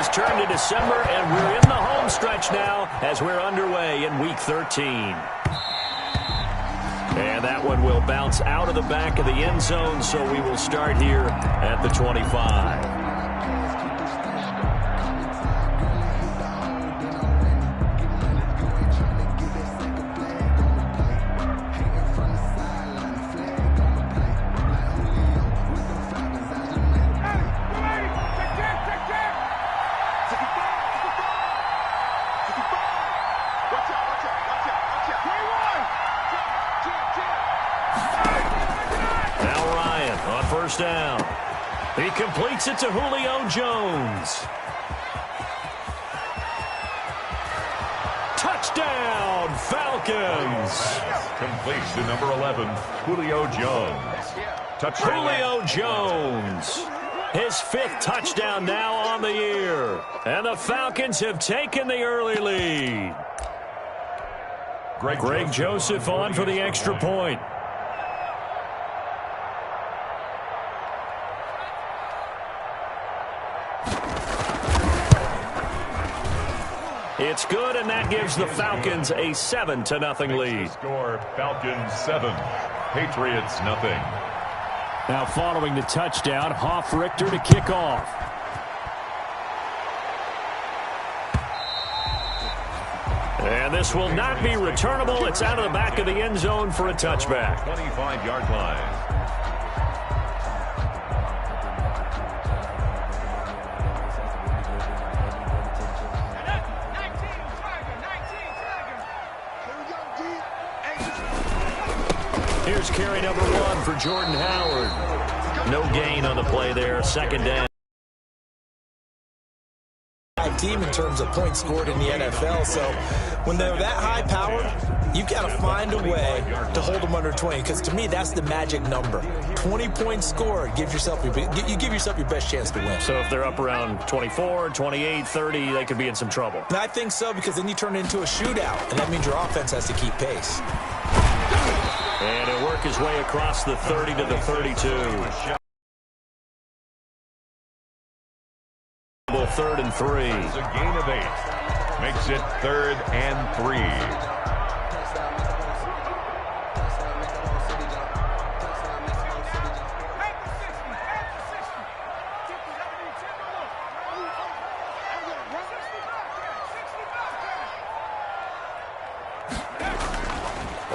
has turned to December, and we're in the home stretch now as we're underway in Week 13. And that one will bounce out of the back of the end zone, so we will start here at the 25. Down. He completes it to Julio Jones. Touchdown, Falcons. Completes to number 11, Julio Jones. Touchdown. Julio Jones. His 5th touchdown now on the year. And the Falcons have taken the early lead. Greg Joseph on for the extra point. It's good, and that gives the Falcons a 7-0 lead. Score, Falcons 7, Patriots nothing. Now following the touchdown, Richter to kick off. And this will not be returnable. It's out of the back of the end zone for a touchback. 25-yard line. Here's carry number 1 for Jordan Howard. No gain on the play there. Second down. Team in terms of points scored in the NFL, so when they're that high powered, you got to find a way to hold them under 20, because to me that's the magic number. 20 points scored, you give yourself your best chance to win. So if they're up around 24, 28, 30, they could be in some trouble. And I think so, because then you turn it into a shootout, and that means your offense has to keep pace. And it'll work his way across the 30 to the 32. 3rd and 3. It's a gain of 8. Makes it 3rd and 3.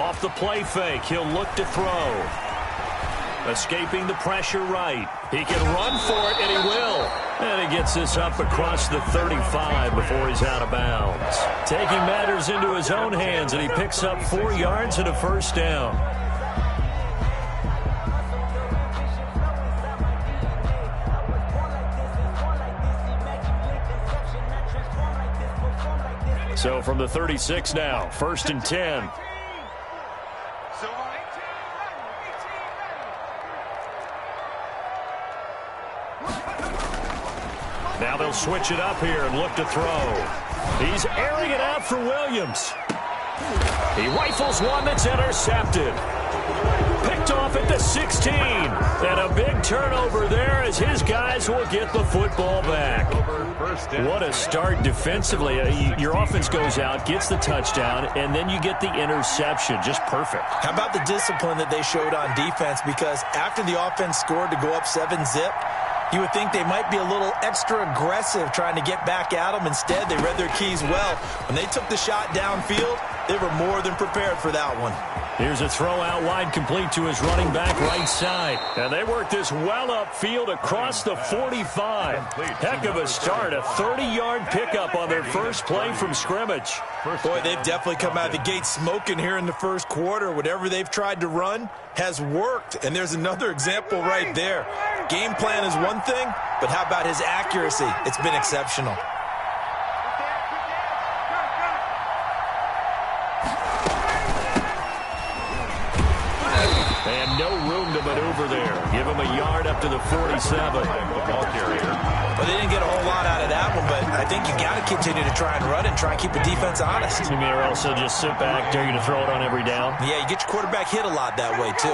Off the play fake, he'll look to throw. Escaping the pressure right. He can run for it, and he will. And he gets this up across the 35 before he's out of bounds. Taking matters into his own hands, and he picks up 4 yards and a first down. So from the 36 now, 1st and 10. Now they'll switch it up here and look to throw. He's airing it out for Williams. He rifles one that's intercepted. Picked off at the 16. And a big turnover there as his guys will get the football back. What a start defensively. Your offense goes out, gets the touchdown, and then you get the interception. Just perfect. How about the discipline that they showed on defense? Because after the offense scored to go up 7-zip, you would think they might be a little extra aggressive trying to get back at them. Instead, they read their keys well. When they took the shot downfield, they were more than prepared for that one. Here's a throw out wide, complete to his running back right side. And they work this well upfield across the 45. Heck of a start, a 30-yard pickup on their first play from scrimmage. Boy, they've definitely come out of the gate smoking here in the first quarter. Whatever they've tried to run has worked. And there's another example right there. Game plan is one thing, but how about his accuracy? It's been exceptional. And no room to maneuver there. Give him a yard up to the 47. Ball carrier. Well, they didn't get a whole lot out of that one, but I think you got to continue to try and run and try and keep the defense honest. You mean, or else they'll just sit back, dare you to throw it on every down? Yeah, you get your quarterback hit a lot that way, too.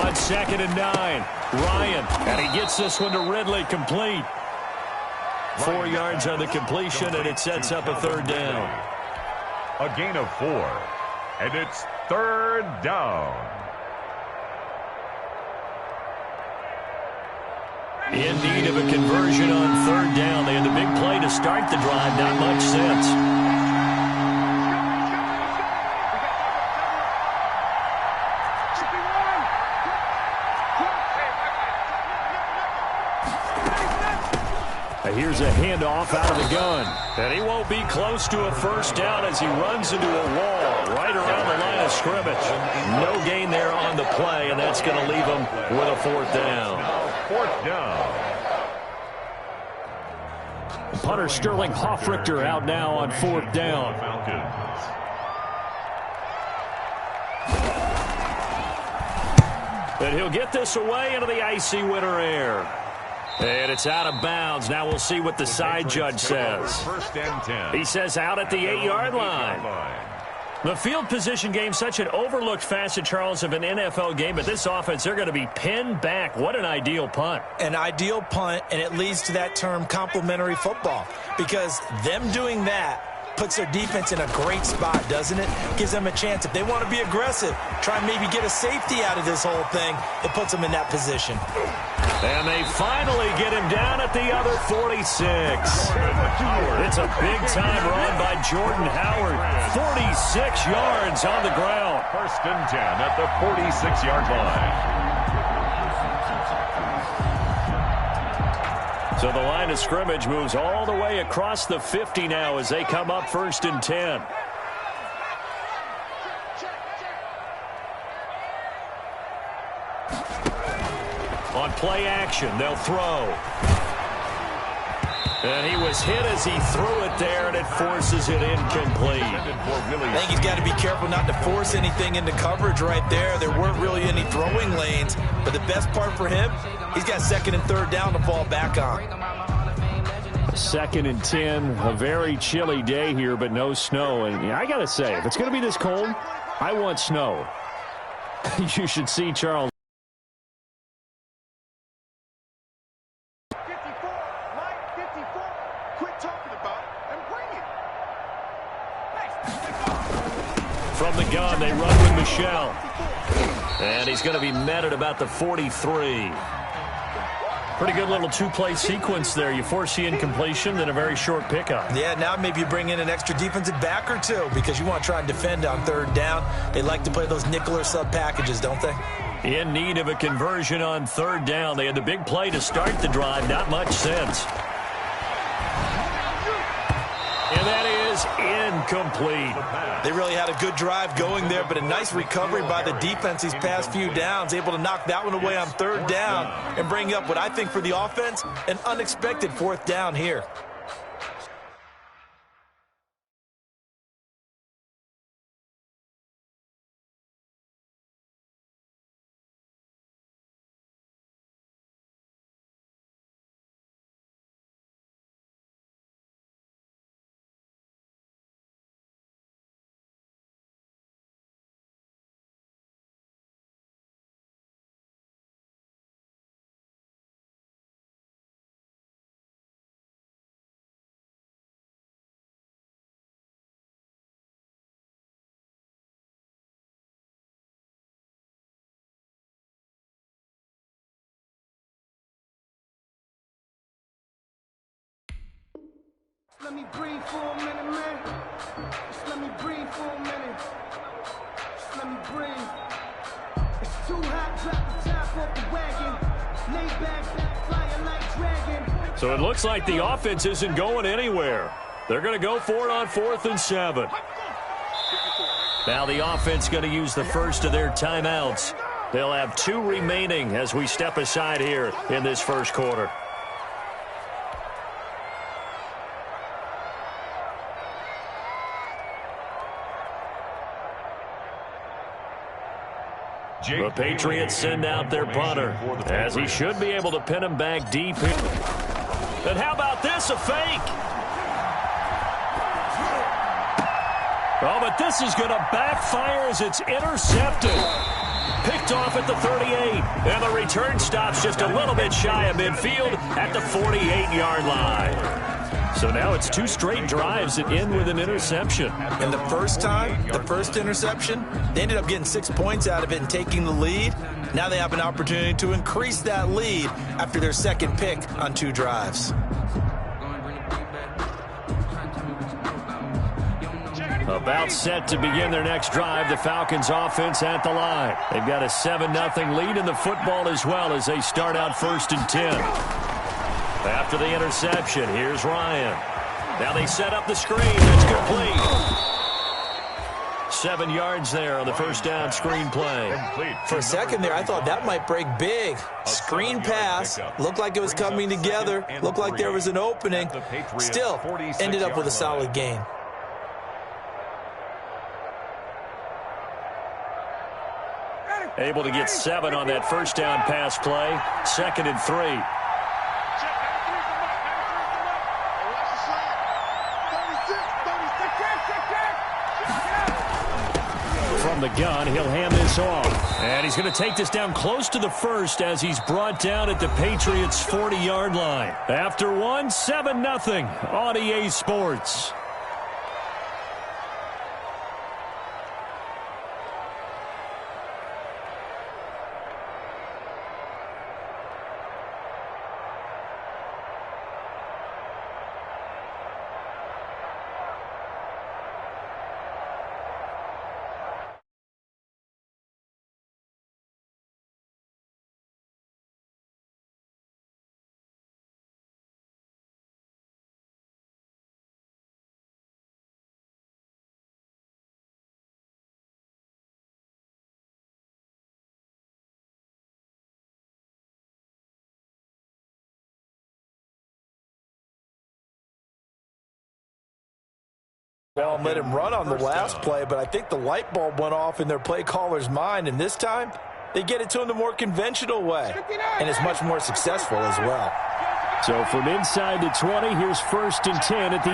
On 2nd and 9, Ryan, and he gets this one to Ridley, complete. 4 yards on the completion, and it sets up a 3rd down. A gain of 4, and it's 3rd down. In need of a conversion on 3rd down. They had the big play to start the drive, not much sense. Here's a handoff out of the gun. And he won't be close to a 1st down as he runs into a wall right around the line of scrimmage. No gain there on the play, and that's going to leave him with a 4th down. 4th down. Punter Sterling Hoffrichter out now on 4th down. Falcons. And he'll get this away into the icy winter air. And it's out of bounds. Now we'll see what the side judge says. 1st and 10. He says out at the 8-yard line. The field position game, such an overlooked facet, Charles, of an NFL game. But this offense, they're going to be pinned back. What an ideal punt. An ideal punt, and it leads to that term complementary football. Because them doing that puts their defense in a great spot, doesn't it? Gives them a chance. If they want to be aggressive, try and maybe get a safety out of this whole thing, it puts them in that position. And they finally get him down at the other 46. It's a big-time run by Jordan Howard. 46 yards on the ground. 1st and 10 at the 46-yard line. So the line of scrimmage moves all the way across the 50 now as they come up 1st and 10. On play action, they'll throw. And he was hit as he threw it there, and it forces it incomplete. I think he's got to be careful not to force anything into coverage right there. There weren't really any throwing lanes. But the best part for him, he's got 2nd and 3rd down to fall back on. 2nd and 10, a very chilly day here, but no snow. And I got to say, if it's going to be this cold, I want snow. You should see Charles. From the gun, they run with Michelle. And he's going to be met at about the 43. Pretty good little 2-play sequence there. You force the incompletion, then a very short pickup. Yeah, now maybe you bring in an extra defensive back or two because you want to try and defend on 3rd down. They like to play those nickel or sub packages, don't they? In need of a conversion on 3rd down. They had the big play to start the drive. Not much sense. And that is incomplete. They really had a good drive going there, but a nice recovery by the defense these past few downs, able to knock that one away on 3rd down and bring up what I think for the offense, an unexpected 4th down here. Let me breathe for a minute, man. Just let me breathe for a minute. Just let me breathe. It's too hot, drop the top off the wagon. Lay back, flying like dragon. So it looks like the offense isn't going anywhere. They're going to go for it on 4th and 7. Now the offense going to use the first of their timeouts. They'll have 2 remaining as we step aside here in this first quarter. The Patriots send out their punter, as he should be able to pin him back deep. And how about this, a fake? Oh, but this is going to backfire as it's intercepted. Picked off at the 38. And the return stops just a little bit shy of midfield at the 48-yard line. So now it's 2 straight drives that end with an interception. And the first interception, they ended up getting 6 points out of it and taking the lead. Now they have an opportunity to increase that lead after their second pick on 2 drives. About set to begin their next drive, the Falcons offense at the line. They've got a 7-0 lead in the football as well as they start out 1st and 10. After the interception, here's Ryan. Now they set up the screen. It's complete. 7 yards there on the first down screen play. For a second there, I thought that might break big. Screen pass. Looked like it was coming together. Looked like there was an opening. Still, ended up with a solid gain. Able to get 7 on that first down pass play. 2nd and 3. From the gun, he'll hand this off. And he's going to take this down close to the 1st as he's brought down at the Patriots' 40-yard line. After 1, 7-0 on EA Sports. Well, let him run on the last play, but I think the light bulb went off in their play caller's mind, and this time they get it to him the more conventional way, and it's much more successful as well. So from inside the 20, here's 1st and 10 at the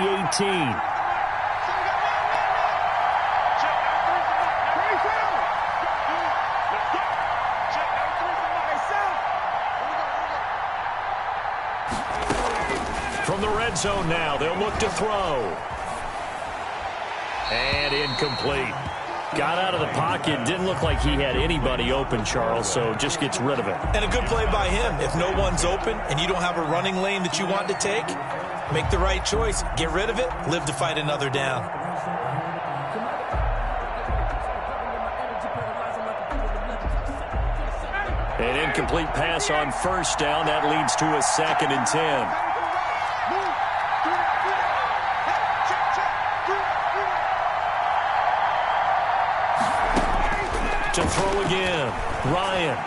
18. From the red zone now, they'll look to throw. And incomplete. Got out of the pocket. Didn't look like he had anybody open, Charles, so just gets rid of it. And a good play by him. If no one's open and you don't have a running lane that you want to take, make the right choice. Get rid of it. Live to fight another down. An incomplete pass on 1st down. That leads to a 2nd and 10. To throw again. Ryan.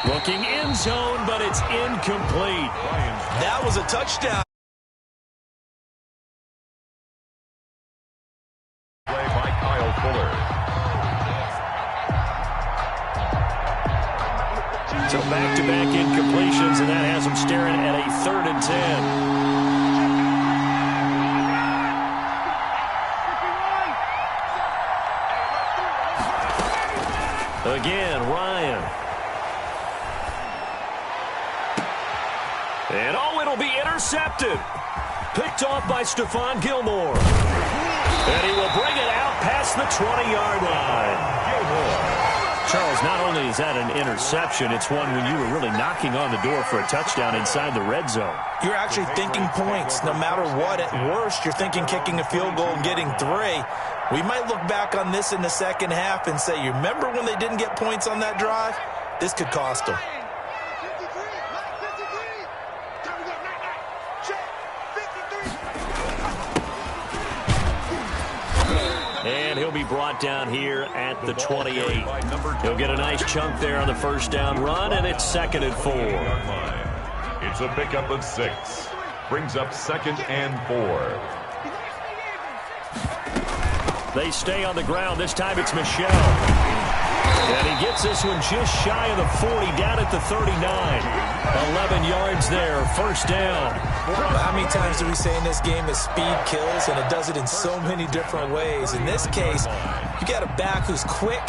Looking end zone, but it's incomplete. That was a touchdown. Play by Kyle Fuller. So back-to-back incompletions, and that has them staring at a 3rd and 10. Again, Ryan. And it'll be intercepted. Picked off by Stephon Gilmore. And he will bring it out past the 20-yard line. Gilmore. Charles, not only is that an interception, it's one when you were really knocking on the door for a touchdown inside the red zone. You're actually thinking points. No matter what, at worst, you're thinking kicking a field goal and getting 3. We might look back on this in the second half and say, you remember when they didn't get points on that drive? This could cost them. And he'll be brought down here at the 28. He'll get a nice chunk there on the first down run, and it's 2nd and 4. It's a pickup of 6. Brings up 2nd and 4. They stay on the ground. This time it's Michel. And he gets this one just shy of the 40, down at the 39. 11 yards there, first down. How many times do we say in this game that speed kills, and it does it in so many different ways? In this case, you got a back who's quick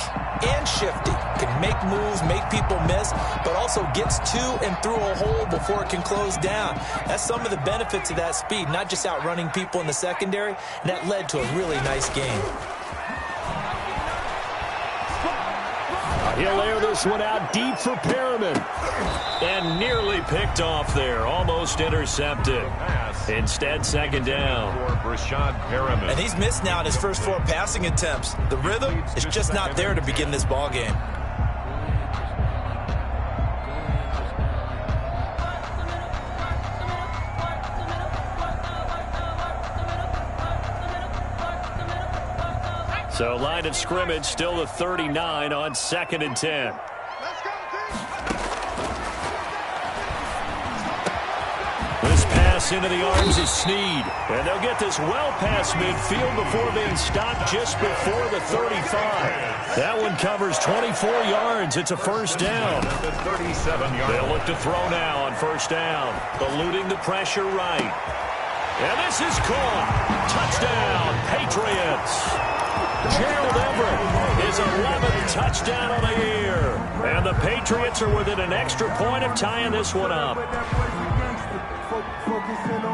and shifty, can make moves, make people miss, but also gets to and through a hole before it can close down. That's some of the benefits of that speed, not just outrunning people in the secondary, and that led to a really nice game. He'll air this one out deep for Perriman. And nearly picked off there. Almost intercepted. Instead, second down. And he's missed now in his first 4 passing attempts. The rhythm is just not there to begin this ball game. So line of scrimmage still the 39 on 2nd and 10. This pass into the arms of Snead. And they'll get this well past midfield before being stopped just before the 35. That one covers 24 yards. It's a first down. They'll look to throw now on first down. Eluding the pressure right. And this is caught. Touchdown, Patriots. Gerald Everett, his 11th touchdown of the year. And the Patriots are within an extra point of tying this one up.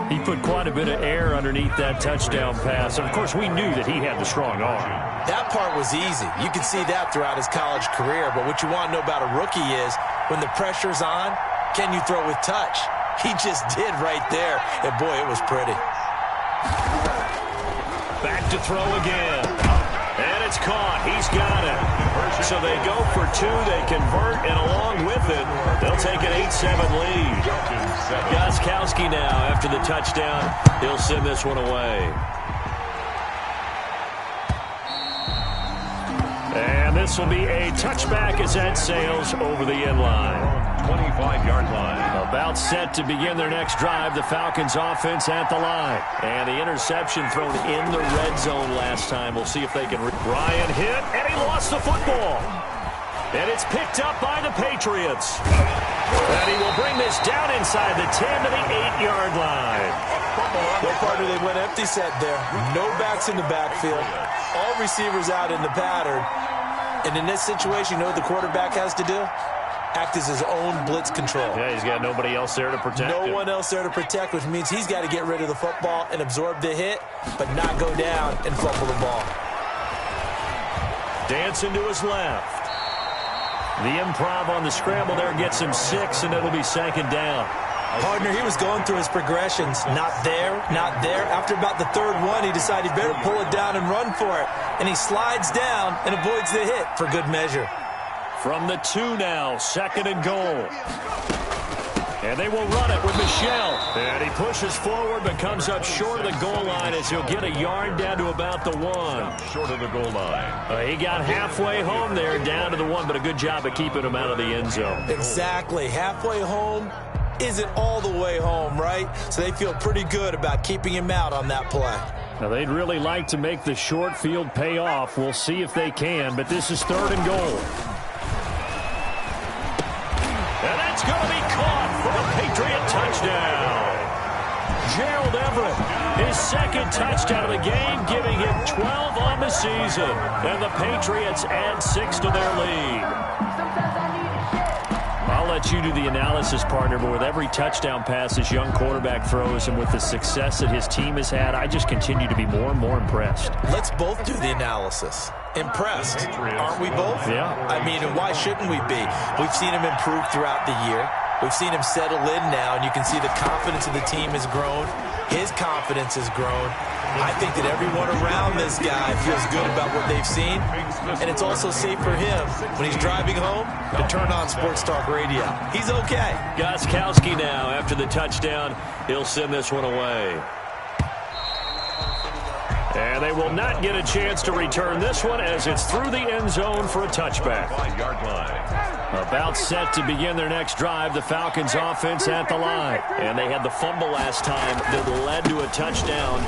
He put quite a bit of air underneath that touchdown pass. And, of course, we knew that he had the strong arm. That part was easy. You can see that throughout his college career. But what you want to know about a rookie is when the pressure's on, can you throw with touch? He just did right there. And, boy, it was pretty. Back to throw again. And it's caught. He's got it. So they go for 2. They convert, and along with it, they'll take an 8-7 lead. Gostkowski now, after the touchdown, he'll send this one away. And this will be a touchback as that sails over the end line. 25-yard line. About set to begin their next drive. The Falcons offense at the line. And the interception thrown in the red zone last time. We'll see if they can. Ryan hit, and he lost the football. And it's picked up by the Patriots. And he will bring this down inside the 10 to the 8-yard line. No partner, they went empty set there. No backs in the backfield. All receivers out in the pattern. And in this situation, you know what the quarterback has to do? Act as his own blitz control. Yeah, he's got nobody else there to protect him. No one else there to protect, which means he's got to get rid of the football and absorb the hit, but not go down and fumble the ball. Dancing to his left. The improv on the scramble there gets him 6, and it'll be second down. Partner, he was going through his progressions. Not there, not there. After about the third one, he decided he better pull it down and run for it. And he slides down and avoids the hit for good measure. From the 2 now, 2nd and goal. And they will run it with Michel. And he pushes forward but comes up short of the goal line as he'll get a yard down to about the 1. Short of the goal line. He got halfway home there, down to the 1, but a good job of keeping him out of the end zone. Exactly. Halfway home isn't all the way home, right? So they feel pretty good about keeping him out on that play. Now, they'd really like to make the short field pay off. We'll see if they can, but this is 3rd and goal. And that's going to be caught for a Patriot touchdown. Gerald Everett, his 2nd touchdown of the game, giving him 12 on the season. And the Patriots add 6 to their lead. I'll let you do the analysis, partner, but with every touchdown pass this young quarterback throws and with the success that his team has had, I just continue to be more and more impressed. Let's both do the analysis. Impressed, aren't we both? Yeah. I mean, and why shouldn't we be? We've seen him improve throughout the year. We've seen him settle in now, and you can see the confidence of the team has grown. His confidence has grown. I think that everyone around this guy feels good about what they've seen, and it's also safe for him when he's driving home to turn on Sports Talk Radio. He's okay. Gostkowski now, after the touchdown, he'll send this one away. And they will not get a chance to return this one as it's through the end zone for a touchback. 5-yard line. About set to begin their next drive, the Falcons offense at the line. And they had the fumble last time that led to a touchdown.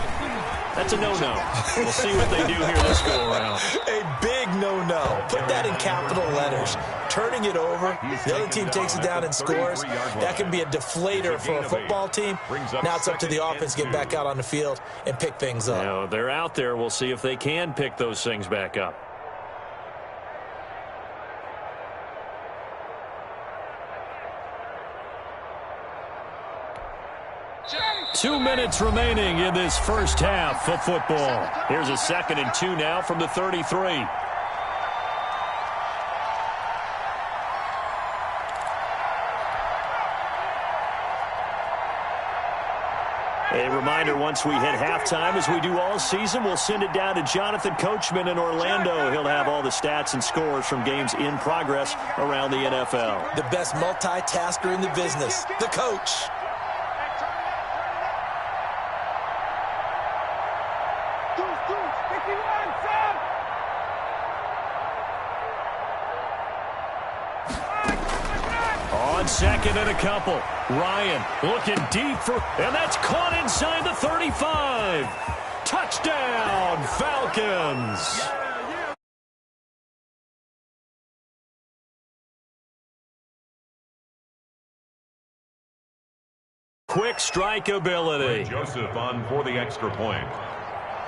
That's a no-no. We'll see what they do here this go-around. A big no-no. Put that in capital letters. Turning it over, the other team takes it down and scores. That can be a deflator for a football team. Now it's up to the offense to get back out on the field and pick things up. You know, they're out there. We'll see if they can pick those things back up. Two minutes remaining in this first half of football. Here's a 2nd and 2 now from the 33. A reminder, once we hit halftime, as we do all season, we'll send it down to Jonathan Coachman in Orlando. He'll have all the stats and scores from games in progress around the NFL. The best multitasker in the business, the coach. On 2nd and a couple. Ryan looking deep for, and that's caught inside the 35. Touchdown, Falcons. Quick strike ability. Joseph on for the extra point.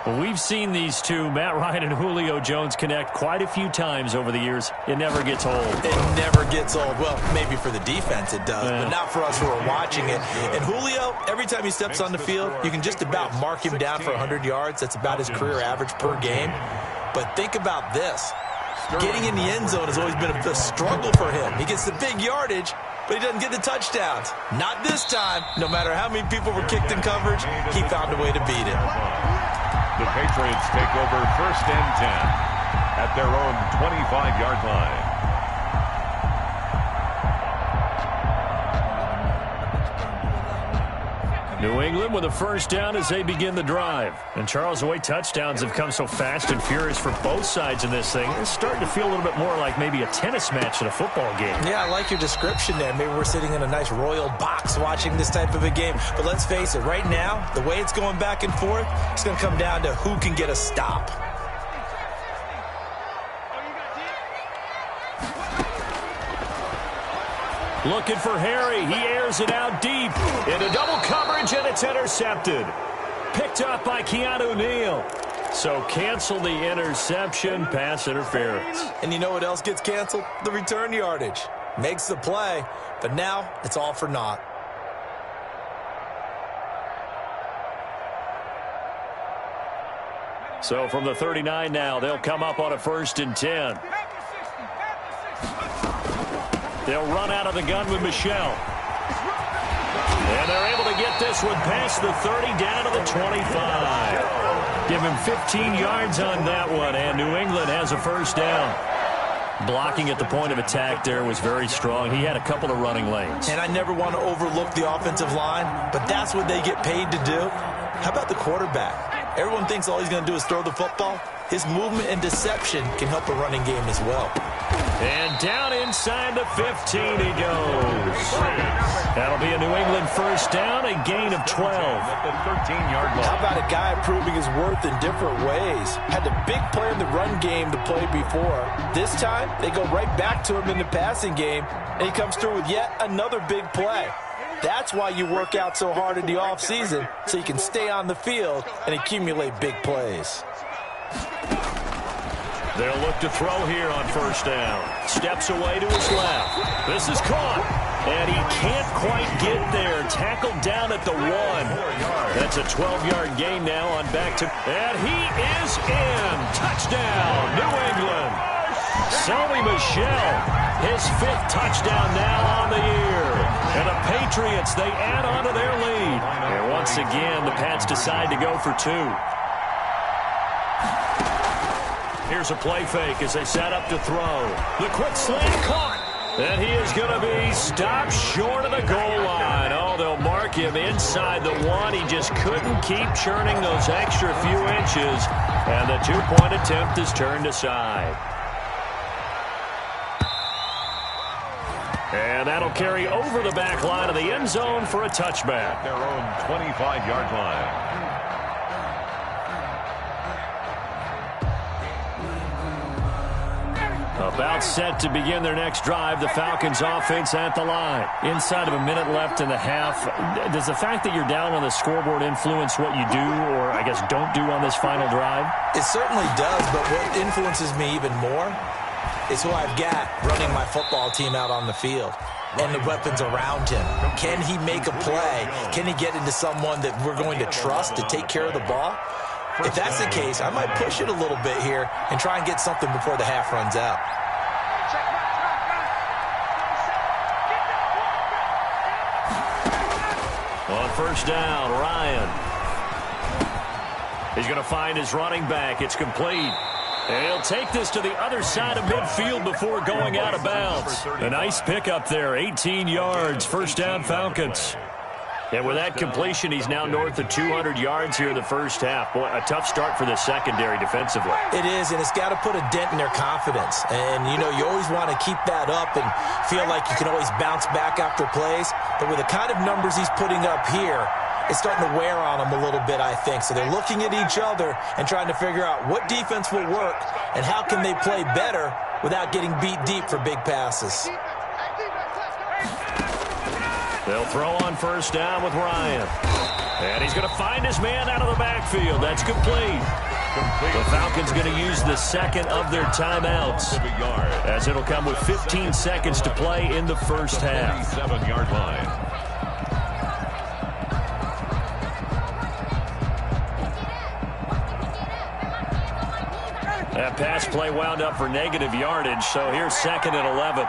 Well, we've seen these two, Matt Ryan and Julio Jones, connect quite a few times over the years. It never gets old. It never gets old. Well, maybe for the defense it does, but not for us who are watching it. And Julio, every time he steps on the field, you can just about mark him down for 100 yards. That's about his career average per game. But think about this. Getting in the end zone has always been a struggle for him. He gets the big yardage, but he doesn't get the touchdowns. Not this time. No matter how many people were kicked in coverage, he found a way to beat it. The Patriots take over 1st and 10 at their own 25-yard line. New England with a first down as they begin the drive. And Charles, the way touchdowns have come so fast and furious for both sides in this thing, it's starting to feel a little bit more like maybe a tennis match in a football game. Yeah, I like your description there. Maybe we're sitting in a nice royal box watching this type of a game. But let's face it, right now, the way it's going back and forth, it's going to come down to who can get a stop. Looking for Harry. He airs it out deep into double coverage, and it's intercepted. Picked up by Keanu Neal. So cancel the interception, pass interference. And you know what else gets canceled? The return yardage. Makes the play, but now it's all for naught. So from the 39 now, they'll come up on a 1st and 10. They'll run out of the gun with Michelle. And they're able to get this one past the 30 down to the 25. Give him 15 yards on that one, and New England has a first down. Blocking at the point of attack there was very strong. He had a couple of running lanes. And I never want to overlook the offensive line, but that's what they get paid to do. How about the quarterback? Everyone thinks all he's going to do is throw the football. His movement and deception can help a running game as well. And down inside the 15 he goes. That'll be a New England first down, a gain of 12. At the 13-yard line. How about a guy proving his worth in different ways? Had the big play in the run game to play before. This time, they go right back to him in the passing game, and he comes through with yet another big play. That's why you work out so hard in the offseason, so you can stay on the field and accumulate big plays. They'll look to throw here on first down. Steps away to his left. This is caught. And he can't quite get there. Tackled down at the 1. That's a 12-yard gain now on back to... And he is in. Touchdown, New England. Sony Michel, his 5th touchdown now on the year. And the Patriots, they add on to their lead. And once again, the Pats decide to go for 2. Here's a play fake as they set up to throw. The quick slant caught. And he is going to be stopped short of the goal line. Oh, they'll mark him inside the 1. He just couldn't keep churning those extra few inches. And the 2-point attempt is turned aside. And that'll carry over the back line of the end zone for a touchback. Their own 25-yard line. About set to begin their next drive. The Falcons offense at the line. Inside of a minute left in the half. Does the fact that you're down on the scoreboard influence what you do, or I guess don't do on this final drive? It certainly does, but what influences me even more is who I've got running my football team out on the field and the weapons around him. Can he make a play? Can he get into someone that we're going to trust to take care of the ball? If that's the case, I might push it a little bit here and try and get something before the half runs out. On first down, Ryan. He's going to find his running back. It's complete. And he'll take this to the other side of midfield before going out of bounds. A nice pickup there, 18 yards, first down Falcons. And with that completion, he's now north of 200 yards here in the first half. Boy, a tough start for the secondary defensively. It is, and it's got to put a dent in their confidence. And, you know, you always want to keep that up and feel like you can always bounce back after plays. But with the kind of numbers he's putting up here, it's starting to wear on them a little bit, I think. So they're looking at each other and trying to figure out what defense will work and how can they play better without getting beat deep for big passes. They'll throw on first down with Ryan. And he's going to find his man out of the backfield. That's complete. The Falcons going to use the second of their timeouts, as it'll come with 15 seconds to play in the first half. 37-yard line. That pass play wound up for negative yardage, so here's second and 11.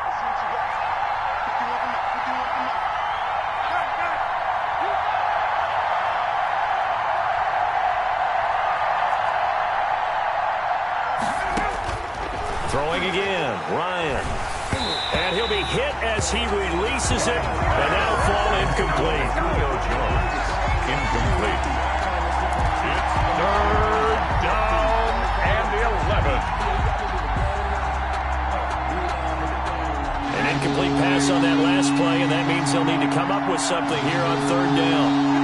Throwing again, Ryan. And he'll be hit as he releases it, and that'll fall incomplete. Incomplete. It's third down and 11. An incomplete pass on that last play, and that means they'll need to come up with something here on third down.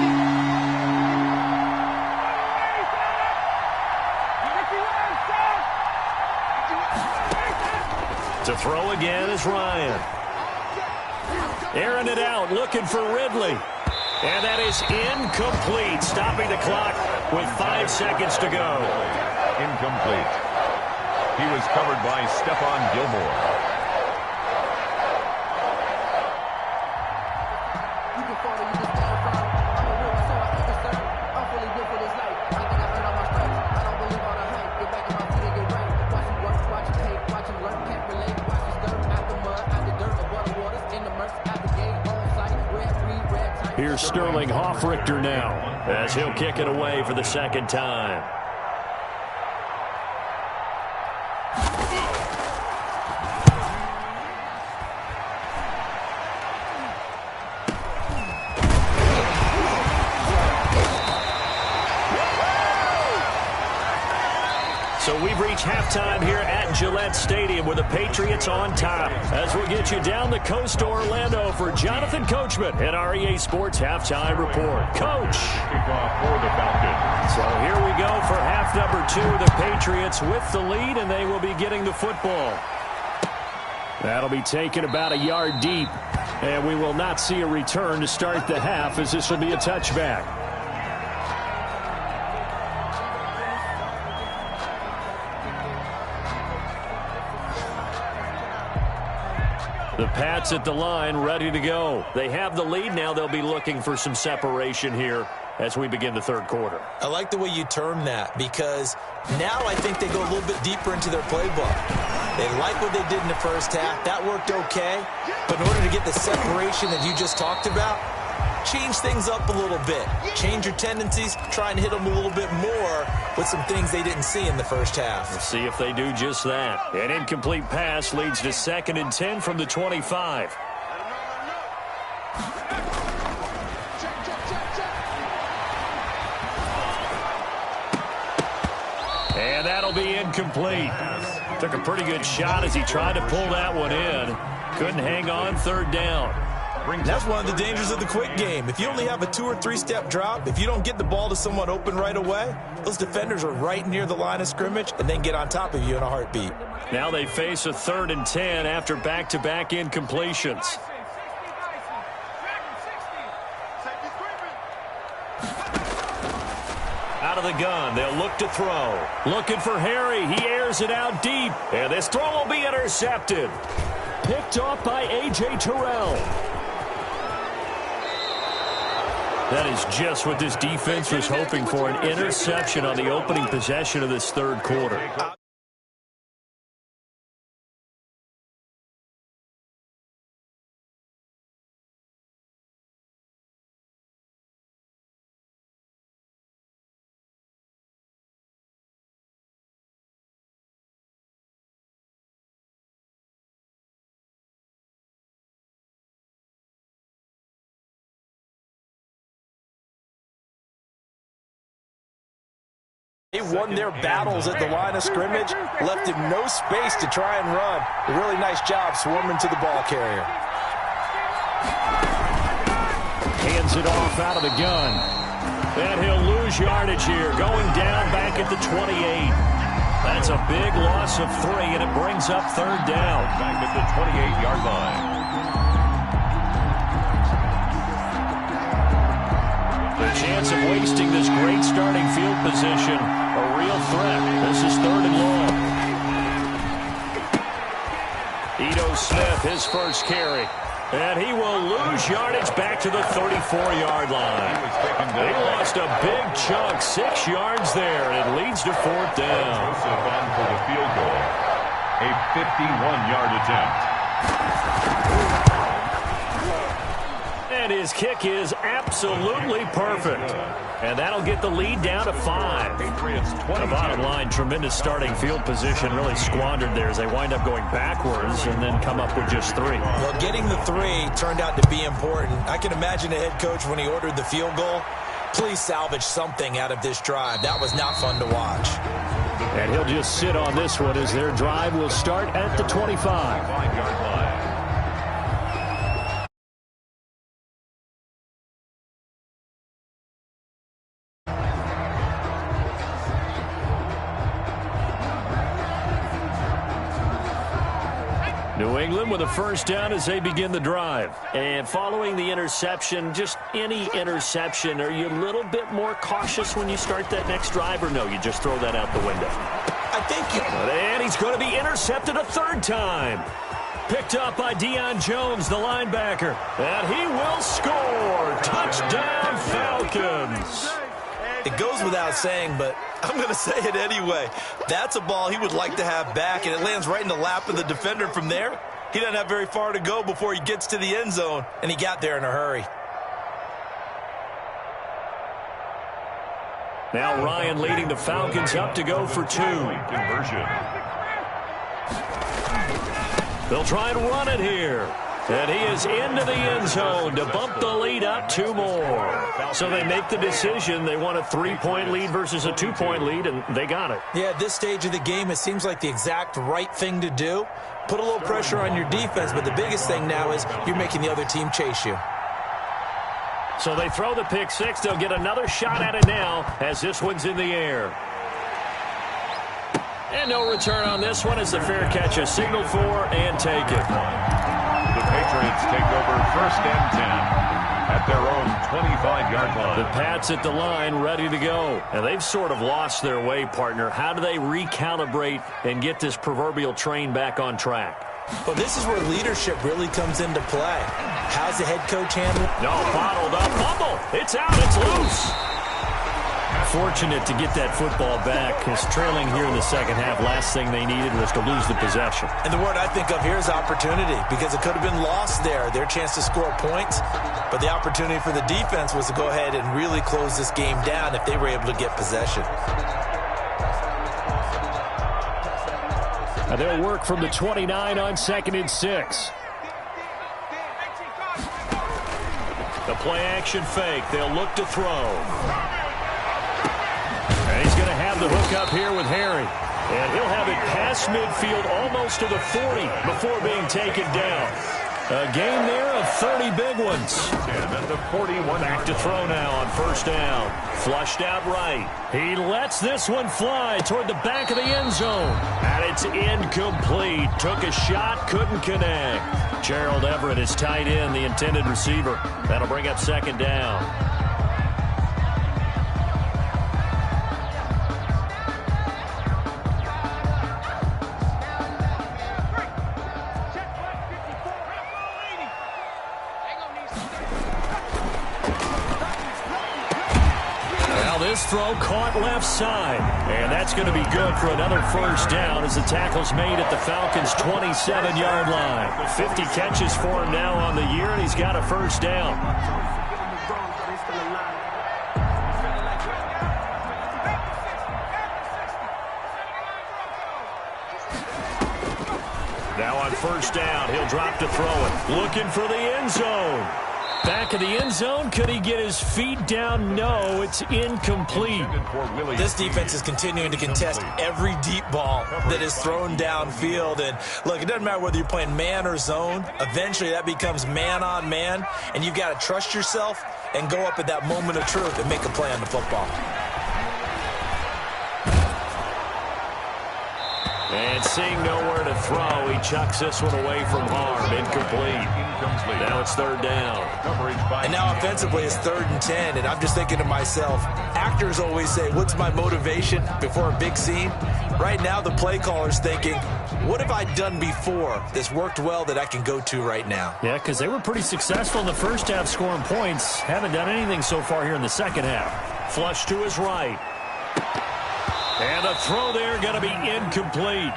To throw again is Ryan. Airing it out, looking for Ridley. And that is incomplete, stopping the clock with 5 seconds to go. Incomplete. He was covered by Stephon Gilmore. Here's Sterling Hoffrichter now, as he'll kick it away for the second time. So we've reached halftime here at Gillette Stadium with the Patriots on top. As we'll get you down the coast to Orlando for Jonathan Coachman and our EA Sports Halftime Report. Coach. Kickoff for the Falcons. So here we go for half number 2. The Patriots with the lead, and they will be getting the football. That'll be taken about a yard deep, and we will not see a return to start the half, as this will be a touchback. The Pats at the line, ready to go. They have the lead now. They'll be looking for some separation here as we begin the third quarter. I like the way you term that, because now I think they go a little bit deeper into their playbook. They like what they did in the first half. That worked okay. But in order to get the separation that you just talked about, change things up a little bit. Change your tendencies. Try and hit them a little bit more with some things they didn't see in the first half. We'll see if they do just that. An incomplete pass leads to 2nd and 10 from the 25. And that'll be incomplete. Took a pretty good shot as he tried to pull that one in. Couldn't hang on, third down. That's one of the dangers of the quick game. If you only have a 2- or 3-step drop, if you don't get the ball to someone open right away, those defenders are right near the line of scrimmage and then get on top of you in a heartbeat. Now they face a 3rd and 10 after back-to-back incompletions. Out of the gun, they'll look to throw. Looking for Harry. He airs it out deep. And this throw will be intercepted. Picked off by A.J. Terrell. That is just what this defense was hoping for, an interception on the opening possession of this 3rd quarter. They won their battles at the line of scrimmage, left him no space to try and run. A really nice job swarming to the ball carrier. Hands it off out of the gun. And he'll lose yardage here, going down back at the 28. That's a big loss of 3, and it brings up 3rd down. Back at the 28-yard line. The chance of wasting this great starting field position, a real threat. This is 3rd and long. Ito Smith, his first carry. And he will lose yardage back to the 34-yard line. They lost a big chunk, 6 yards there, and it leads to 4th down. Joseph on for the field goal. A 51-yard attempt. And his kick is absolutely perfect. And that'll get the lead down to 5. Patriots 20. The bottom line, tremendous starting field position, really squandered there as they wind up going backwards and then come up with just 3. Well, getting the 3 turned out to be important. I can imagine the head coach when he ordered the field goal. Please salvage something out of this drive. That was not fun to watch. And he'll just sit on this one as their drive will start at the 25. 5-yard line. New England with a first down as they begin the drive. And following the interception, just any interception, are you a little bit more cautious when you start that next drive, or no, you just throw that out the window? I think And he's going to be intercepted a 3rd time. Picked up by Deion Jones, the linebacker. And he will score. Touchdown, Falcons. it goes without saying, but I'm going to say it anyway. That's a ball he would like to have back, and it lands right in the lap of the defender from there. He doesn't have very far to go before he gets to the end zone, and he got there in a hurry. Now Ryan leading the Falcons up to go for 2. Conversion. They'll try and run it here. And he is into the end zone to bump the lead up 2 more. So they make the decision. They want a 3-point lead versus a 2-point lead, and they got it. Yeah, at this stage of the game, it seems like the exact right thing to do. Put a little pressure on your defense, but the biggest thing now is you're making the other team chase you. So they throw the pick six. They'll get another shot at it now as this one's in the air. And no return on this one as the fair catch is signaled for and taken. The Patriots take over 1st and 10 at their own 25-yard line. The Pats at the line ready to go. And they've sort of lost their way, partner. How do they recalibrate and get this proverbial train back on track? Well, this is where leadership really comes into play. How's the head coach handle? No, bottled up. Fumble. It's out. It's loose. Fortunate to get that football back. Because trailing here in the second half, last thing they needed was to lose the possession. And the word I think of here is opportunity, because it could have been lost there, their chance to score points. But the opportunity for the defense was to go ahead and really close this game down if they were able to get possession. Now they'll work from the 29 on 2nd and 6. The play action fake. They'll look to throw. And he's going to have the hook up here with Harry. And he'll have it past midfield almost to the 40 before being taken down. A game there of 30 big ones. And at the 41. Back to throw now on first down. Flushed out right. He lets this one fly toward the back of the end zone. And it's incomplete. Took a shot, couldn't connect. Gerald Everett is tight end, the intended receiver. That'll bring up second down. This throw caught left side. And that's going to be good for another first down as the tackle's made at the Falcons' 27-yard line. 50 catches for him now on the year, and he's got a first down. Now on first down, he'll drop to throw it. Looking for the end zone. Back of the end zone. Could he get his feet down? No, it's incomplete. This defense is continuing to contest every deep ball that is thrown downfield. And look, it doesn't matter whether you're playing man or zone. Eventually that becomes man on man. And you've got to trust yourself and go up at that moment of truth and make a play on the football. And seeing nowhere to throw, he chucks this one away from harm. Incomplete. Now it's third down. And now offensively it's 3rd and 10. And I'm just thinking to myself, actors always say, what's my motivation before a big scene? Right now the play caller's thinking, what have I done before that's worked well that I can go to right now? Yeah, because they were pretty successful in the first half scoring points. Haven't done anything so far here in the second half. Flush to his right. And the throw there going to be incomplete.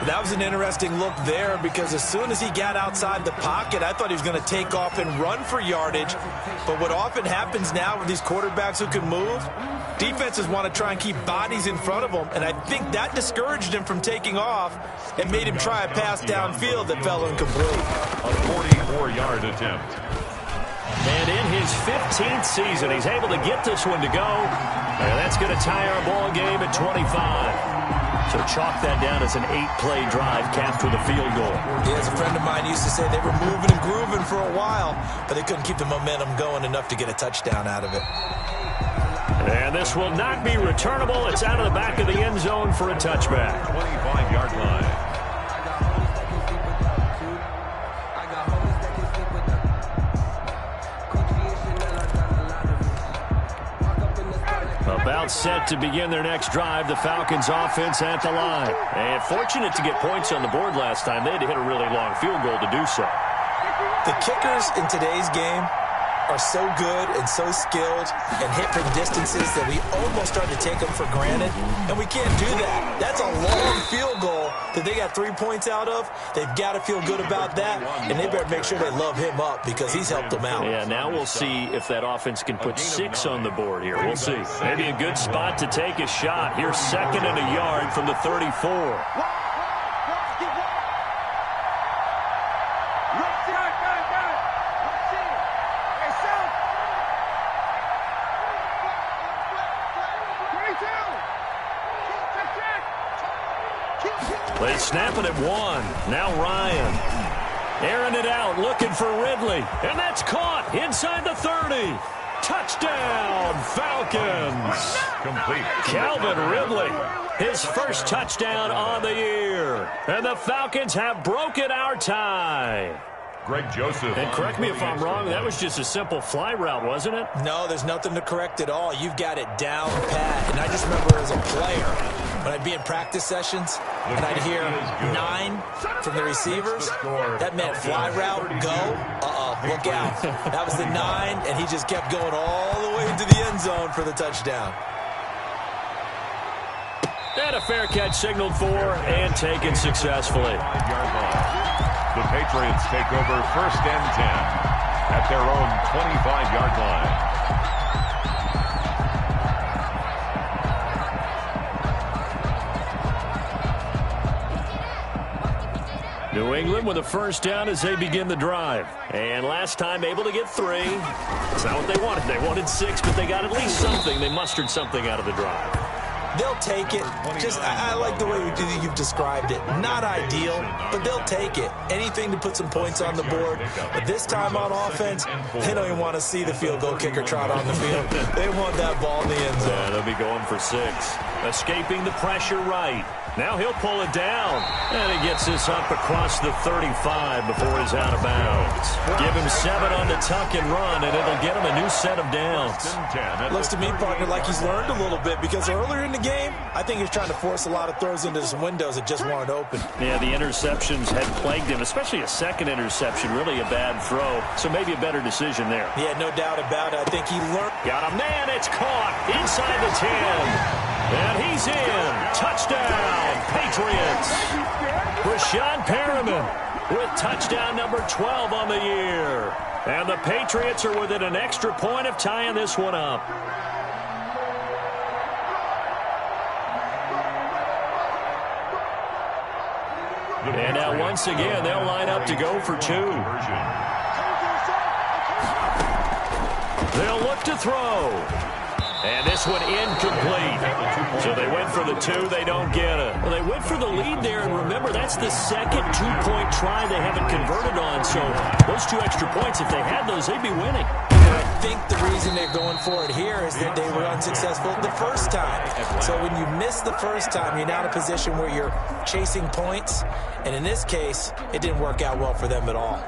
That was an interesting look there because as soon as he got outside the pocket, I thought he was going to take off and run for yardage. But what often happens now with these quarterbacks who can move, defenses want to try and keep bodies in front of them. And I think that discouraged him from taking off and made him try a pass downfield that fell incomplete. A 44-yard attempt. And in his 15th season, he's able to get this one to go. And that's going to tie our ball game at 25. So chalk that down as an 8-play drive capped with a field goal. Yeah, as a friend of mine used to say, they were moving and grooving for a while, but they couldn't keep the momentum going enough to get a touchdown out of it. And this will not be returnable. It's out of the back of the end zone for a touchback. 25-yard line. About set to begin their next drive, the Falcons offense at the line. And fortunate to get points on the board last time. They had to hit a really long field goal to do so. The kickers in today's game are so good and so skilled and hit from distances that we almost start to take them for granted, and we can't do that. That's a long field goal that they got 3 points out of. They've got to feel good about that, and they better make sure they love him up because he's helped them out. Yeah, now we'll see if that offense can put 6 on the board here. We'll see. Maybe a good spot to take a shot. Here's 2nd and a yard from the 34. They snap it at 1. Now Ryan. Airing it out, looking for Ridley. And that's caught inside the 30. Touchdown, Falcons. Complete. Calvin Ridley, his first touchdown on the year. And the Falcons have broken our tie. Greg Joseph. And correct me if I'm wrong, that was just a simple fly route, wasn't it? No, there's nothing to correct at all. You've got it down pat. And I just remember as a player, when I'd be in practice sessions and I'd hear 9 from the receivers, that meant fly route, go, look out. That was the 9, and he just kept going all the way into the end zone for the touchdown. And a fair catch signaled for and taken successfully. The Patriots take over 1st and 10 at their own 25-yard line. New England with a first down as they begin the drive. And last time able to get 3. It's not what they wanted. They wanted 6, but they got at least something. They mustered something out of the drive. They'll take it. I like the way you've described it. Not ideal, but they'll take it. Anything to put some points on the board. But this time on offense, they don't even want to see the field goal kicker trot on the field. They want that ball in the end zone. Yeah, they'll be going for 6. Escaping the pressure right. Now he'll pull it down. And he gets this up across the 35 before he's out of bounds. Give him 7 on the tuck and run, and it'll get him a new set of downs. Looks to me, partner, like he's learned a little bit, because earlier in the game, I think he was trying to force a lot of throws into some windows that just weren't open. Yeah, the interceptions had plagued him, especially a second interception, really a bad throw. So maybe a better decision there. Yeah, no doubt about it. I think he learned. Got a man, it's caught inside the 10. And he's in. Touchdown, Patriots. Rashad Perriman with touchdown number 12 on the year. And the Patriots are within an extra point of tying this one up. And now once again, they'll line up to go for 2. They'll look to throw. And this one incomplete. So they went for the 2. They don't get it. Well, they went for the lead there. And remember, that's the second 2-point try they haven't converted on. So those 2 extra points, if they had those, they'd be winning. I think the reason they're going for it here is that they were unsuccessful the first time. So when you miss the first time, you're now in a position where you're chasing points. And in this case, it didn't work out well for them at all.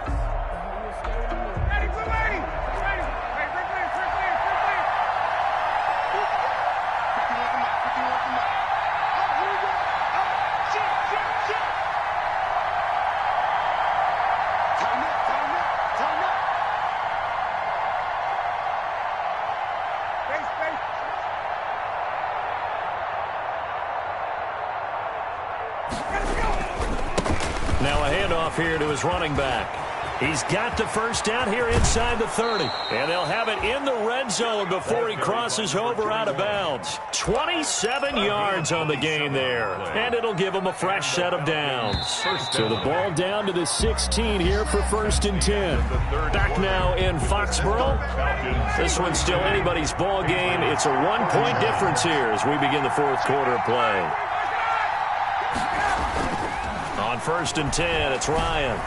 Now a handoff here to his running back. He's got the first down here inside the 30. And they'll have it in the red zone before he crosses over out of bounds. 27 yards on the game there. And it'll give him a fresh set of downs. So the ball down to the 16 here for 1st and 10. Back now in Foxborough. This one's still anybody's ball game. It's a 1-point difference here as we begin the 4th quarter of play. On 1st and 10, it's Ryan.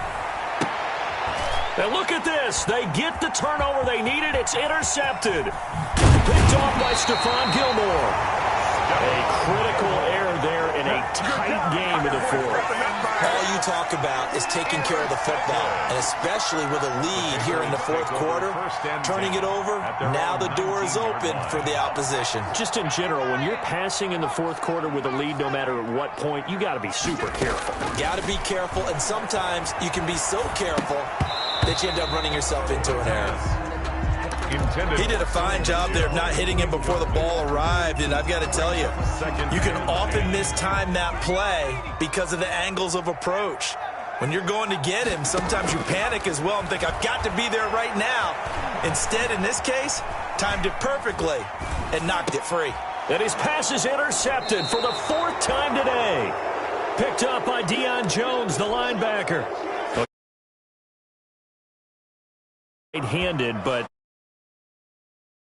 Now look at this. They get the turnover they needed. It's intercepted. Picked off by Stephon Gilmore. A critical error there in a tight game in the 4th. All you talk about is taking care of the football, and especially with a lead here in the 4th quarter, turning it over, now the door is open for the opposition. Just in general, when you're passing in the 4th quarter with a lead, no matter at what point, you got to be super careful. Got to be careful, and sometimes you can be so careful that you end up running yourself into an error. He did a fine job there of not hitting him before the ball arrived, and I've got to tell you, you can often mistime that play because of the angles of approach. When you're going to get him, sometimes you panic as well and think, I've got to be there right now. Instead, in this case, timed it perfectly and knocked it free. And his pass is intercepted for the 4th time today. Picked up by Deion Jones, the linebacker. Right-handed, but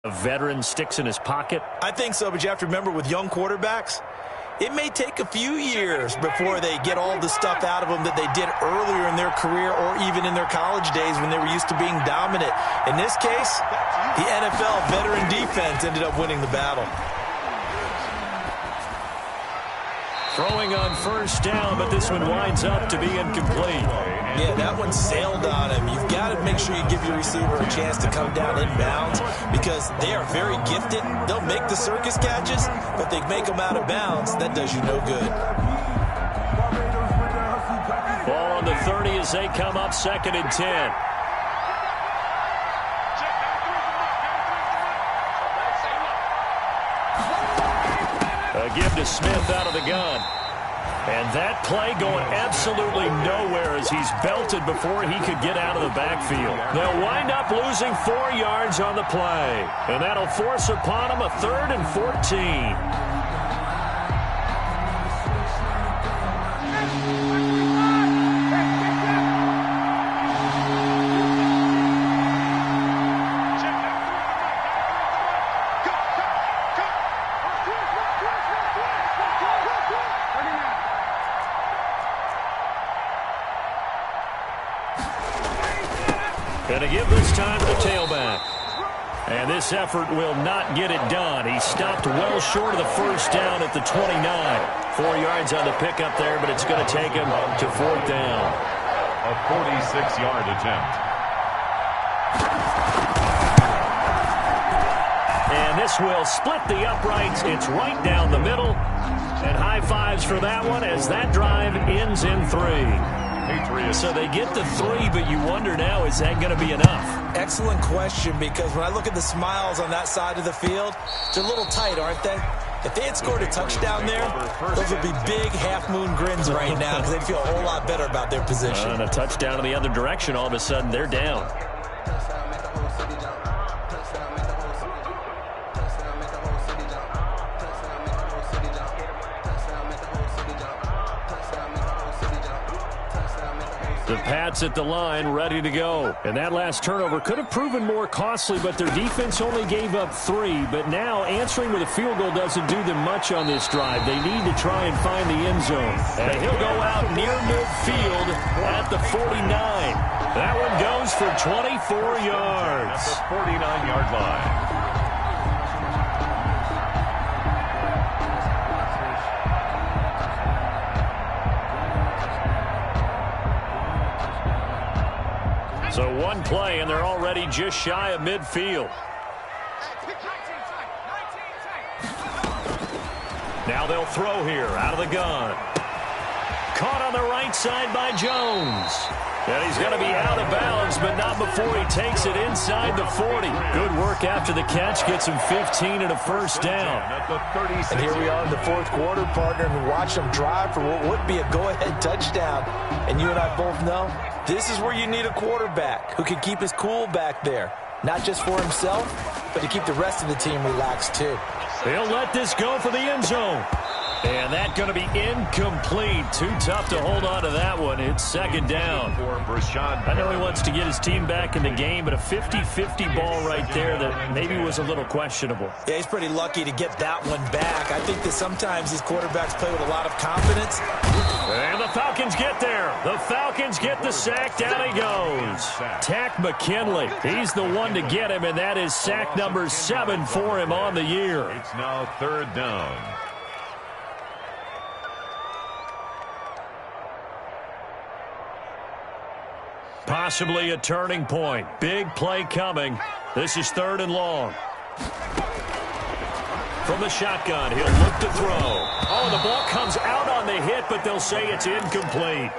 a veteran sticks in his pocket. I think so, but you have to remember with young quarterbacks, it may take a few years before they get all the stuff out of them that they did earlier in their career or even in their college days when they were used to being dominant. In this case, the NFL veteran defense ended up winning the battle. Throwing on 1st down, but this one winds up to be incomplete. Yeah, that one sailed on him. You've got to make sure you give your receiver a chance to come down inbounds because they are very gifted. They'll make the circus catches, but they make them out of bounds. That does you no good. Ball on the 30 as they come up 2nd and 10. A give to Smith out of the gun. And that play going absolutely nowhere as he's belted before he could get out of the backfield. They'll wind up losing 4 yards on the play. And that'll force upon him a 3rd and 14. Gonna give this time to the tailback. And this effort will not get it done. He stopped well short of the first down at the 29. 4 yards on the pickup there, but it's going to take him to 4th down. A 46-yard attempt. And this will split the uprights. It's right down the middle. And high fives for that one as that drive ends in 3. Patriots. So they get the 3, but you wonder now, is that going to be enough? Excellent question, because when I look at the smiles on that side of the field, they're a little tight, aren't they? If they had scored a touchdown there, those would be big half-moon grins right now because they'd feel a whole lot better about their position. And a touchdown in the other direction, all of a sudden they're down. The Pats at the line, ready to go. And that last turnover could have proven more costly, but their defense only gave up 3. But now answering with a field goal doesn't do them much on this drive. They need to try and find the end zone. And he'll go out near midfield at the 49. That one goes for 24 yards. At the 49-yard line. So one play, and they're already just shy of midfield. Now they'll throw here out of the gun. Caught on the right side by Jones. And he's going to be out of bounds, but not before he takes it inside the 40. Good work after the catch. Gets him 15 and a first down. And here we are in the 4th quarter, partner, and watch them drive for what would be a go-ahead touchdown. And you and I both know this is where you need a quarterback who can keep his cool back there. Not just for himself, but to keep the rest of the team relaxed too. They'll let this go for the end zone. And that's going to be incomplete. Too tough to hold on to that one. It's 2nd down. I know he wants to get his team back in the game, but a 50-50 ball right there that maybe was a little questionable. Yeah, he's pretty lucky to get that one back. I think that sometimes these quarterbacks play with a lot of confidence. And the Falcons get there. The Falcons get the sack. Down he goes. Tack McKinley. He's the one to get him, and that is sack number 7 for him on the year. It's now 3rd down. Possibly a turning point. Big play coming. This is 3rd and long. From the shotgun, he'll look to throw. Oh, the ball comes out on the hit, but they'll say it's incomplete.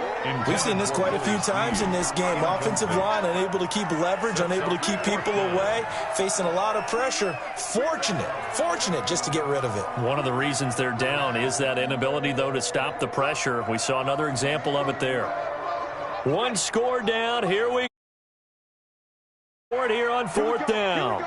We've seen this quite a few times in this game. Offensive line unable to keep leverage, unable to keep people away, facing a lot of pressure. Fortunate just to get rid of it. One of the reasons they're down is that inability, though, to stop the pressure. We saw another example of it there. One score down. Here we go. Here on 4th down.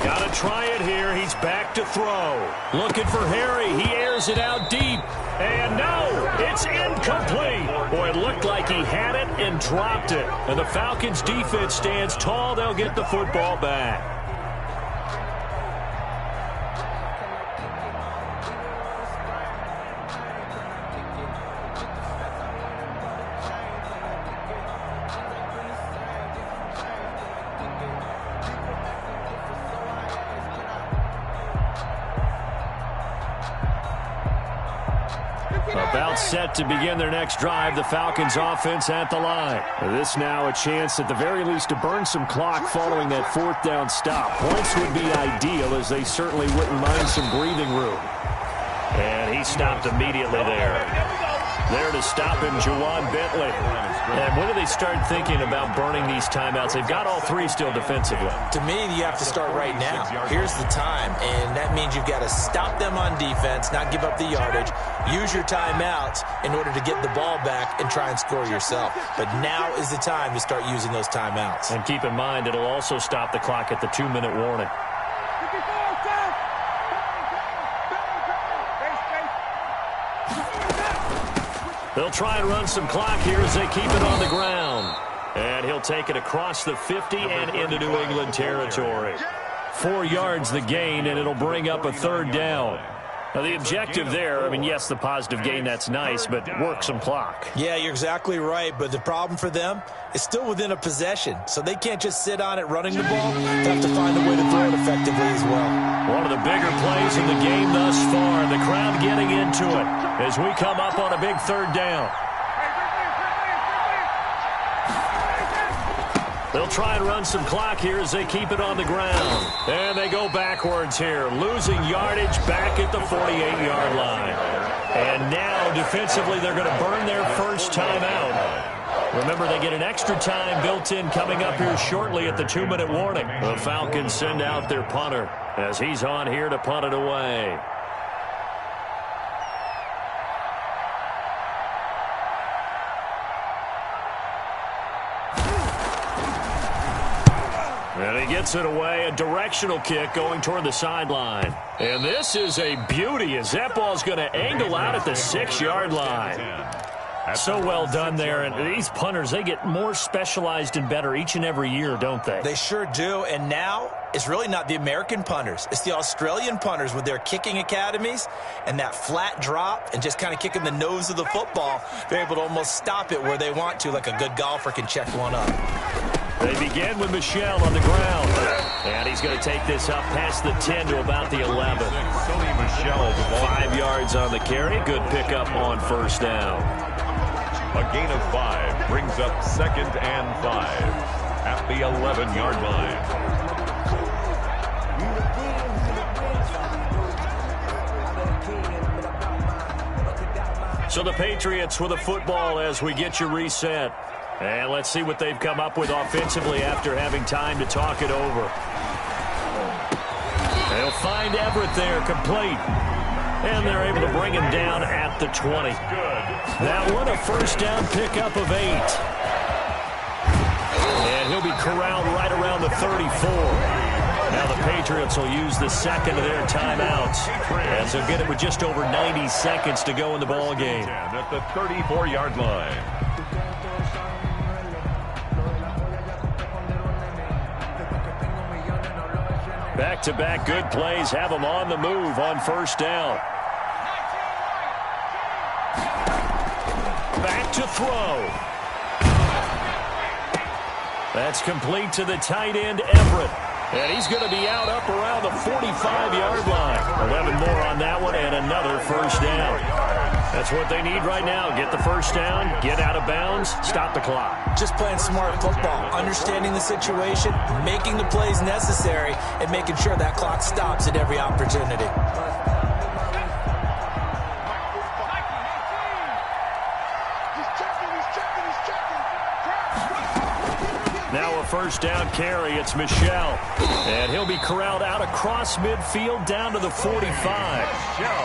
Got to try it here. He's back to throw. Looking for Harry. He airs it out deep. And no, it's incomplete. Boy, it looked like he had it and dropped it. And the Falcons defense stands tall. They'll get the football back. About set to begin their next drive, the Falcons offense at the line. This now a chance at the very least to burn some clock following that 4th down stop. Points would be ideal as they certainly wouldn't mind some breathing room. And he stopped immediately there. There to stop him, Juwan Bentley. And when do they start thinking about burning these timeouts? They've got all 3 still defensively. To me, you have to start right now. Here's the time, and that means you've got to stop them on defense, not give up the yardage, use your timeouts in order to get the ball back and try and score yourself. But now is the time to start using those timeouts. And keep in mind, it'll also stop the clock at the 2-minute warning. They'll try and run some clock here as they keep it on the ground. And he'll take it across the 50 and into New England territory. 4 yards the gain, and it'll bring up a 3rd down. Now, the objective there, I mean, yes, the positive gain, that's nice, but work some clock. Yeah, you're exactly right, but the problem for them is still within a possession, so they can't just sit on it running the ball. They have to find a way to throw it effectively as well. One of the bigger plays in the game thus far, the crowd getting into it as we come up on a big third down. They'll try and run some clock here as they keep it on the ground. And they go backwards here, losing yardage back at the 48-yard line. And now, defensively, they're going to burn their first time out. Remember, they get an extra time built in coming up here shortly at the 2-minute warning. The Falcons send out their punter as he's on here to punt it away. And he gets it away, a directional kick going toward the sideline. And this is a beauty as that ball's going to angle out at the 6-yard line. So well done there. And these punters, they get more specialized and better each and every year, don't they? They sure do. And now it's really not the American punters. It's the Australian punters with their kicking academies and that flat drop and just kind of kicking the nose of the football. They're able to almost stop it where they want to, like a good golfer can check one up. They begin with Michel on the ground. And he's going to take this up past the 10 to about the 11. 5 yards on the carry. Good pickup on first down. A gain of 5 brings up 2nd and 5 at the 11-yard line. So the Patriots with a football as we get you reset. And let's see what they've come up with offensively after having time to talk it over. They'll find Everett there, complete. And they're able to bring him down at the 20. That one a first down pickup of 8. And he'll be corralled right around the 34. Now the Patriots will use the second of their timeouts as they'll get it with just over 90 seconds to go in the ball game. At the 34-yard line. Back-to-back good plays have them on the move on first down. Back to throw. That's complete to the tight end, Everett. And he's going to be out up around the 45-yard line. 11 more on that one and another first down. That's what they need right now. Get the first down, get out of bounds, stop the clock. Just playing smart football, understanding the situation, making the plays necessary, and making sure that clock stops at every opportunity. Now a first down carry. It's Michel. And he'll be corralled out across midfield down to the 45.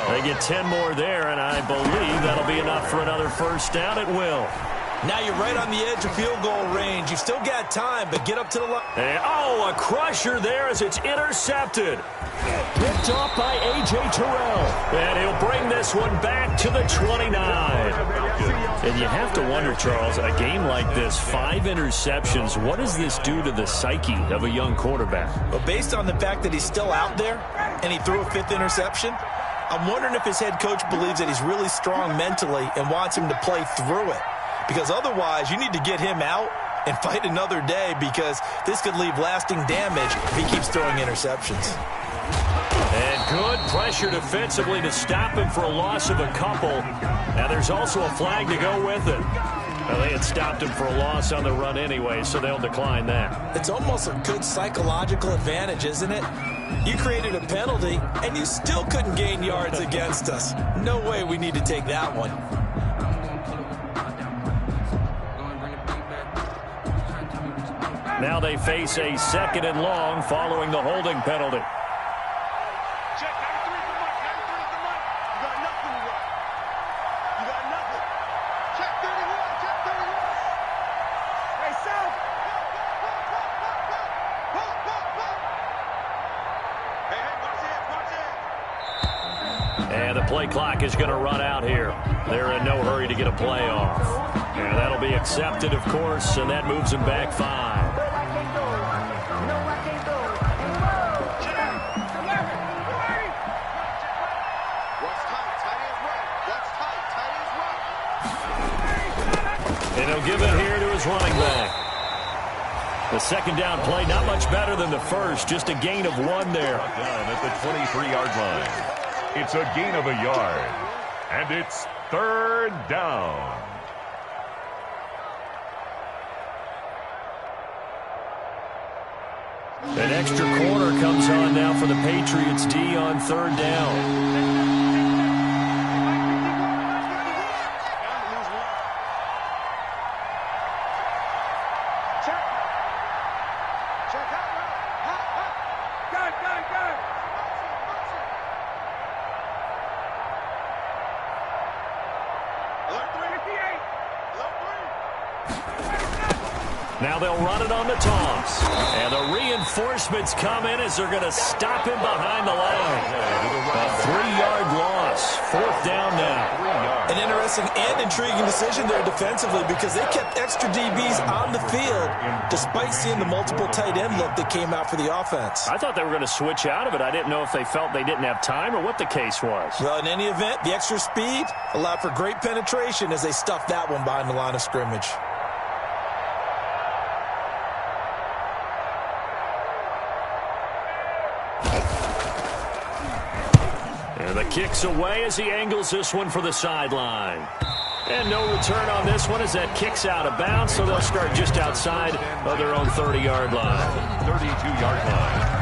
They get 10 more there, and I believe that'll be enough for another first down. It will. Now you're right on the edge of field goal range. You've still got time, but get up to the line. And, oh, a crusher there as it's intercepted. Picked off by A.J. Terrell. And he'll bring this one back to the 29. And you have to wonder, Charles, a game like this, 5 interceptions, what does this do to the psyche of a young quarterback? Well, based on the fact that he's still out there and he threw a 5th interception, I'm wondering if his head coach believes that he's really strong mentally and wants him to play through it. Because otherwise, you need to get him out and fight another day because this could leave lasting damage if he keeps throwing interceptions. And good pressure defensively to stop him for a loss of a couple. Now there's also a flag to go with it. Well, they had stopped him for a loss on the run anyway, so they'll decline that. It's almost a good psychological advantage, isn't it? You created a penalty, and you still couldn't gain yards against us. No way we need to take that one. Now they face a 2nd and long following the holding penalty. And the play clock is going to run out here. They're in no hurry to get a play off. And that'll be accepted, of course, and that moves them back 5. And he'll give it here to his running back. The second down play, not much better than the first. Just a gain of 1 there. Down at the 23-yard line. It's a gain of 1 yard. And it's 3rd down. An extra corner comes on now for the Patriots D on 3rd down. Now they'll run it on the toss. And the reinforcements come in as they're going to stop him behind the line. A 3-yard loss. 4th down now. An interesting and intriguing decision there defensively because they kept extra DBs on the field despite seeing the multiple tight end look that came out for the offense. I thought they were going to switch out of it. I didn't know if they felt they didn't have time or what the case was. Well, in any event, the extra speed allowed for great penetration as they stuffed that one behind the line of scrimmage. And the kick's away as he angles this one for the sideline. And no return on this one as that kick's out of bounds, so they'll start just outside of their own 30-yard line. 32-yard line.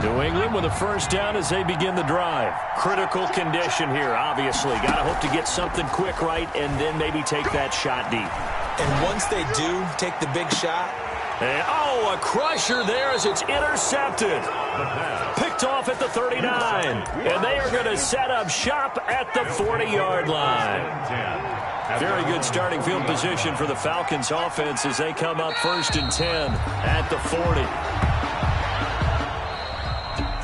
New England with a first down as they begin the drive. Critical condition here, obviously. Got to hope to get something quick right and then maybe take that shot deep. And once they do take the big shot. And, a crusher there as it's intercepted. Picked off at the 39. And they are going to set up shop at the 40-yard line. Very good starting field position for the Falcons offense as they come up 1st and 10 at the 40.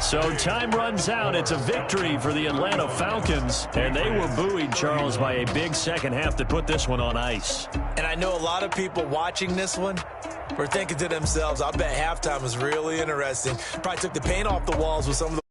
So time runs out. It's a victory for the Atlanta Falcons. And they were buoyed, Charles, by a big second half to put this one on ice. And I know a lot of people watching this one were thinking to themselves, I bet halftime was really interesting. Probably took the paint off the walls with some of the